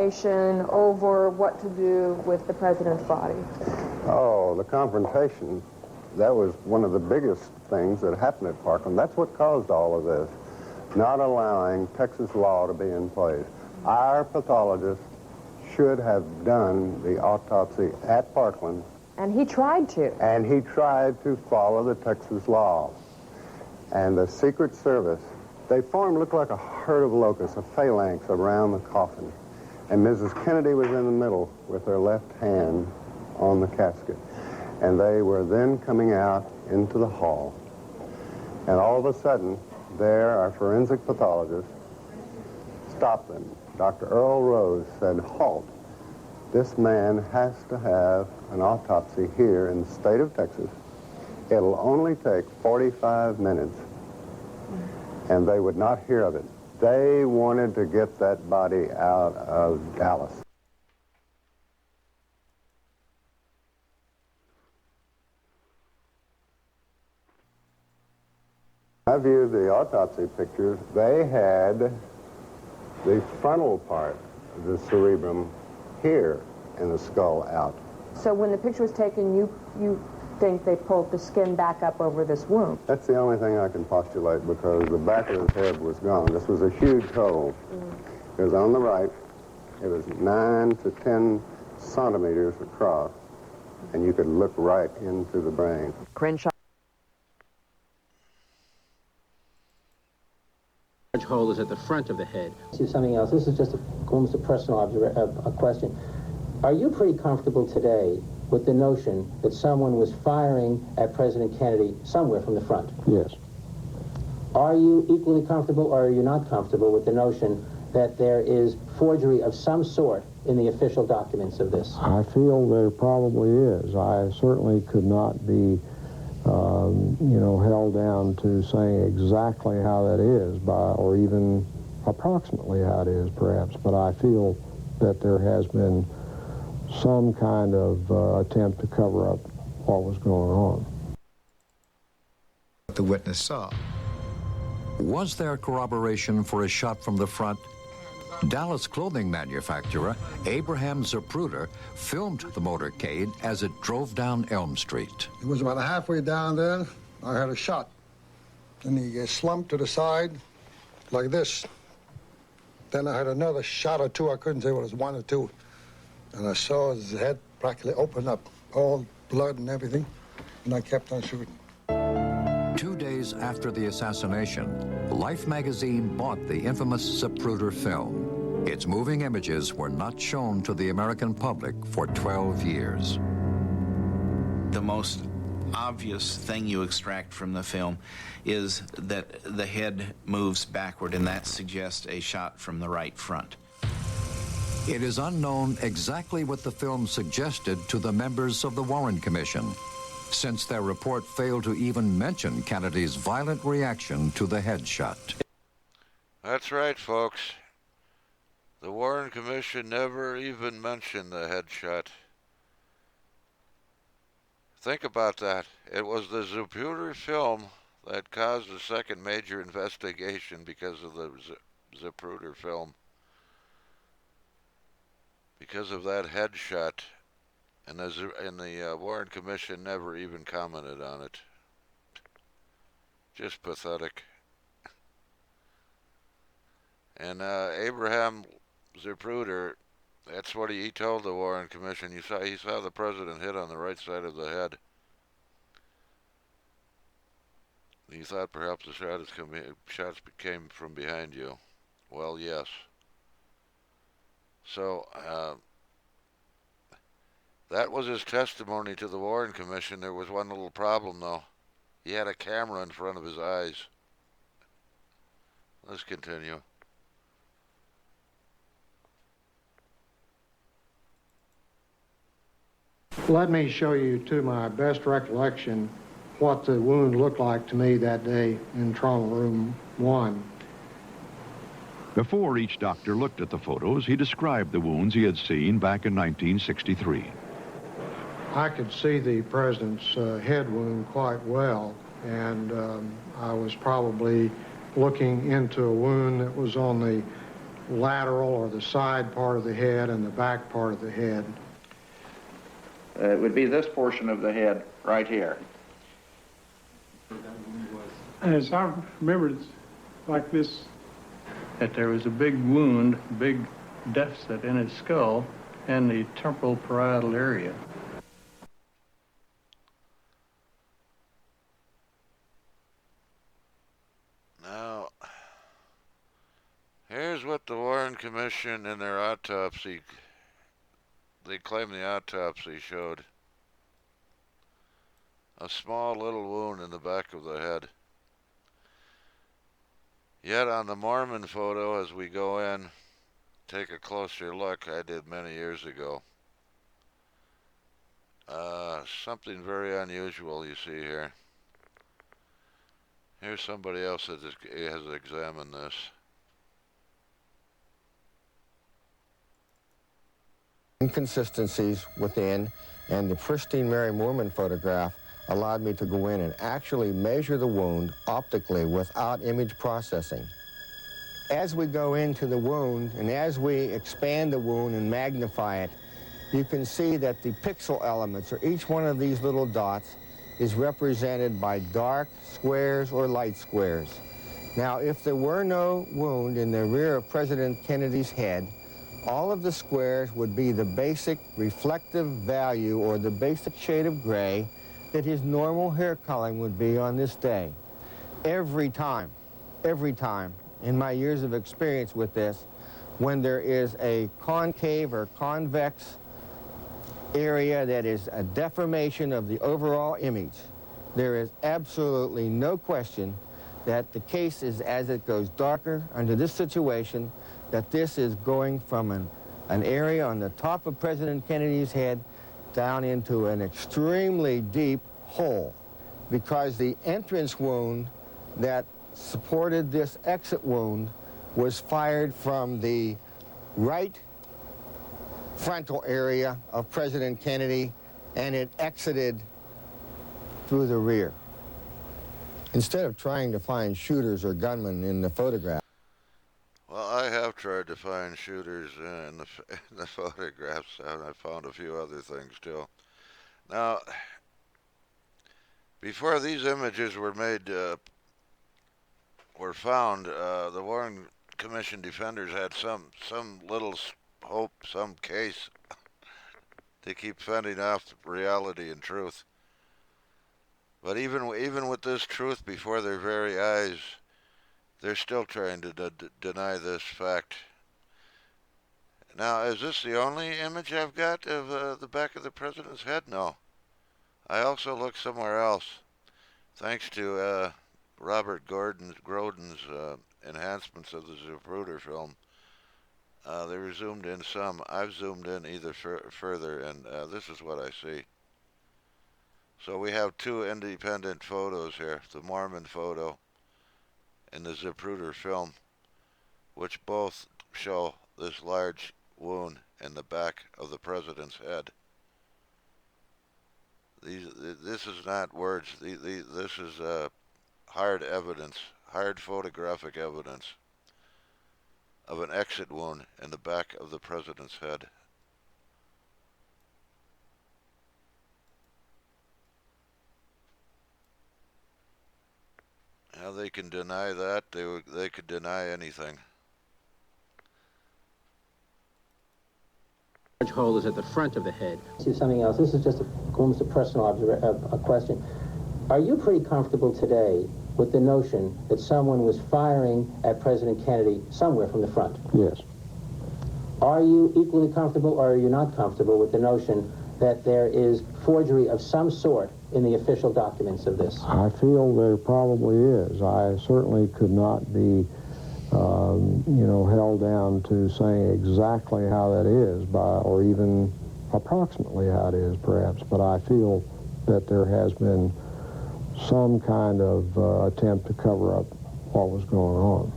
over what to do with the president's body? Oh, the confrontation, that was one of the biggest things that happened at Parkland. That's what caused all of this, not allowing Texas law to be in place. Our pathologist should have done the autopsy at Parkland. And he tried to. And he tried to follow the Texas law. And the Secret Service, they looked like a herd of locusts, a phalanx around the coffin. And Mrs. Kennedy was in the middle with her left hand on the casket. And they were then coming out into the hall. And all of a sudden, there, our forensic pathologist stopped them. Dr. Earl Rose said, "Halt. This man has to have an autopsy here in the state of Texas. It'll only take 45 minutes." And they would not hear of it. They wanted to get that body out of Dallas. I viewed the autopsy pictures. They had the frontal part of the cerebrum here and the skull out. So when the picture was taken, you think they pulled the skin back up over this wound? That's the only thing I can postulate, because the back of his head was gone. This was a huge hole. It was on the right. It was 9 to 10 centimeters across, and you could look right into the brain. Crenshaw. Large hole is at the front of the head. See something else. This is just almost a personal a question. Are you pretty comfortable today with the notion that someone was firing at President Kennedy somewhere from the front? Yes. Are you equally comfortable, or are you not comfortable with the notion that there is forgery of some sort in the official documents of this? I feel there probably is. I certainly could not be held down to saying exactly how that is, or even approximately how it is, perhaps. But I feel that there has been some kind of attempt to cover up what was going on. The witness saw. Was there corroboration for a shot from the front? Dallas clothing manufacturer Abraham Zapruder filmed the motorcade as it drove down Elm Street. It was about halfway down there. I had a shot. And he slumped to the side like this. Then I had another shot or two. I couldn't say what it was, one or two. And I saw his head practically open up, all blood and everything. And I kept on shooting. 2 days after the assassination, Life magazine bought the infamous Zapruder film. Its moving images were not shown to the American public for 12 years. The most obvious thing you extract from the film is that the head moves backward, and that suggests a shot from the right front. It is unknown exactly what the film suggested to the members of the Warren Commission, since their report failed to even mention Kennedy's violent reaction to the headshot. That's right, folks. The Warren Commission never even mentioned the headshot. Think about that. It was the Zapruder film that caused the second major investigation because of the Zapruder film. Because of that headshot. And the Warren Commission never even commented on it. Just pathetic. And Abraham Zapruder, that's what he told the Warren Commission. He saw the president hit on the right side of the head. He thought perhaps the shots came from behind you. Well, yes. So, that was his testimony to the Warren Commission. There was one little problem, though. He had a camera in front of his eyes. Let's continue. Let me show you, to my best recollection, what the wound looked like to me that day in trauma room 1. Before each doctor looked at the photos, he described the wounds he had seen back in 1963. I could see the president's head wound quite well, and I was probably looking into a wound that was on the lateral or the side part of the head and the back part of the head. It would be this portion of the head right here. As I remember, it's like this, that there was a big wound, big deficit in his skull and the temporal parietal area. Now, here's what the Warren Commission in their autopsy, they claim the autopsy showed. A small little wound in the back of the head. Yet on the Mormon photo, as we go in, take a closer look, I did many years ago. Something very unusual you see here. Here's somebody else that has examined this. Inconsistencies within, and the pristine Mary Mormon photograph allowed me to go in and actually measure the wound optically without image processing. As we go into the wound and as we expand the wound and magnify it, you can see that the pixel elements, or each one of these little dots, is represented by dark squares or light squares. Now, if there were no wound in the rear of President Kennedy's head, all of the squares would be the basic reflective value or the basic shade of gray that his normal hair coloring would be on this day. Every time, in my years of experience with this, when there is a concave or convex area that is a deformation of the overall image, there is absolutely no question that the case is, as it goes darker under this situation, that this is going from an area on the top of President Kennedy's head down into an extremely deep hole, because the entrance wound that supported this exit wound was fired from the right frontal area of President Kennedy, and it exited through the rear. Instead of trying to find shooters or gunmen in the photograph. Well, I have tried to find shooters in the photographs, and I found a few other things too. Now, before these images were made, were found, the Warren Commission defenders had some little hope, some case to keep fending off reality and truth. But even with this truth before their very eyes, they're still trying to deny this fact. Now, is this the only image I've got of the back of the president's head? No. I also looked somewhere else. Thanks to Robert Grodin's enhancements of the Zapruder film, they were zoomed in some. I've zoomed in either further, and this is what I see. So we have two independent photos here, the Mormon photo and the Zapruder film, which both show this large wound in the back of the president's head. This is not words. This is hard evidence, hard photographic evidence of an exit wound in the back of the president's head. Now they can deny that. They could deny anything. Large hole is at the front of the head. See something else. This is just almost a personal a question. Are you pretty comfortable today with the notion that someone was firing at President Kennedy somewhere from the front? Yes. Are you equally comfortable, or are you not comfortable with the notion that there is forgery of some sort in the official documents of this? I feel there probably is. I certainly could not be, held down to saying exactly how that is, or even approximately how it is, perhaps. But I feel that there has been some kind of attempt to cover up what was going on.